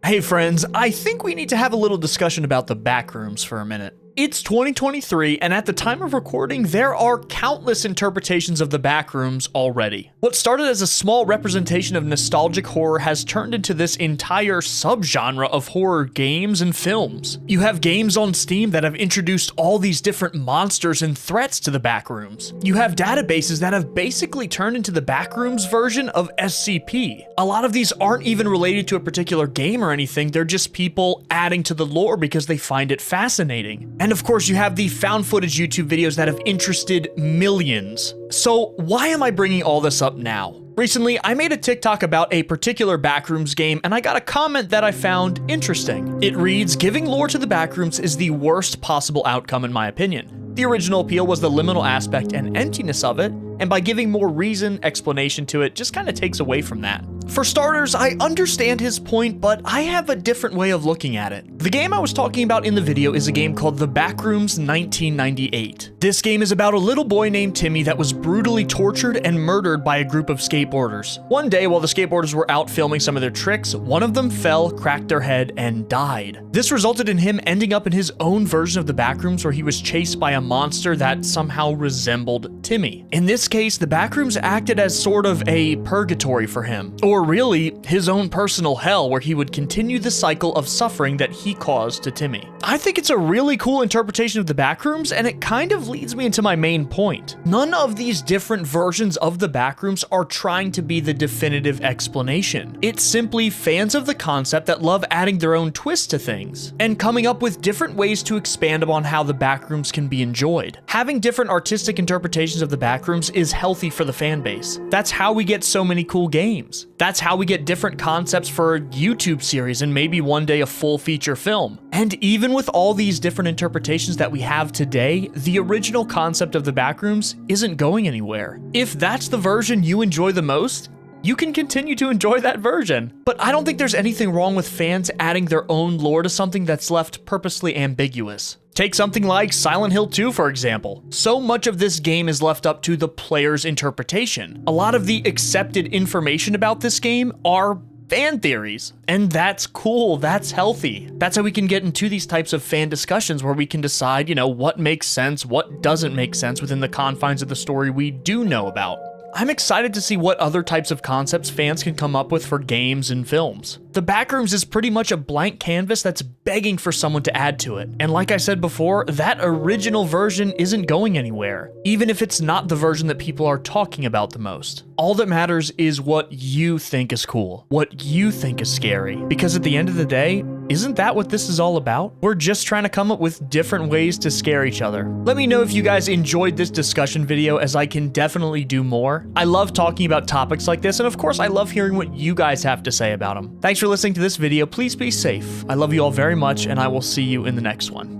Hey friends, I think we need to have a little discussion about the Backrooms for a minute. It's 2023, and at the time of recording, there are countless interpretations of the Backrooms already. What started as a small representation of nostalgic horror has turned into this entire subgenre of horror games and films. You have games on Steam that have introduced all these different monsters and threats to the Backrooms. You have databases that have basically turned into the Backrooms version of SCP. A lot of these aren't even related to a particular game or anything, they're just people adding to the lore because they find it fascinating. And of course, you have the found footage YouTube videos that have interested millions. So why am I bringing all this up now? Recently, I made a TikTok about a particular Backrooms game, and I got a comment that I found interesting. It reads, "Giving lore to the Backrooms is the worst possible outcome in my opinion. The original appeal was the liminal aspect and emptiness of it, and by giving more reason, explanation to it, just kind of takes away from that. For starters, I understand his point, but I have a different way of looking at it. The game I was talking about in the video is a game called The Backrooms 1998. This game is about a little boy named Timmy that was brutally tortured and murdered by a group of skateboarders. One day, while the skateboarders were out filming some of their tricks, one of them fell, cracked their head, and died. This resulted in him ending up in his own version of the Backrooms where he was chased by a monster that somehow resembled Timmy. In this case, the Backrooms acted as sort of a purgatory for him, or really his own personal hell where he would continue the cycle of suffering that he caused to Timmy. I think it's a really cool interpretation of the Backrooms, and it kind of leads me into my main point. None of these different versions of the Backrooms are trying to be the definitive explanation. It's simply fans of the concept that love adding their own twist to things, and coming up with different ways to expand upon how the Backrooms can be enjoyed. Having different artistic interpretations of the Backrooms is healthy for the fan base. That's how we get so many cool games. That's how we get different concepts for a YouTube series and maybe one day a full feature film. And even with all these different interpretations that we have today, the original concept of the Backrooms isn't going anywhere. If that's the version you enjoy the most, you can continue to enjoy that version. But I don't think there's anything wrong with fans adding their own lore to something that's left purposely ambiguous. Take something like Silent Hill 2, for example. So much of this game is left up to the player's interpretation. A lot of the accepted information about this game are fan theories, and that's cool, that's healthy. That's how we can get into these types of fan discussions where we can decide, what makes sense, what doesn't make sense within the confines of the story we do know about. I'm excited to see what other types of concepts fans can come up with for games and films. The Backrooms is pretty much a blank canvas that's begging for someone to add to it. And like I said before, that original version isn't going anywhere, even if it's not the version that people are talking about the most. All that matters is what you think is cool, what you think is scary. Because at the end of the day, isn't that what this is all about? We're just trying to come up with different ways to scare each other. Let me know if you guys enjoyed this discussion video, as I can definitely do more. I love talking about topics like this, and of course I love hearing what you guys have to say about them. Thanks for listening to this video. Please be safe. I love you all very much, and I will see you in the next one.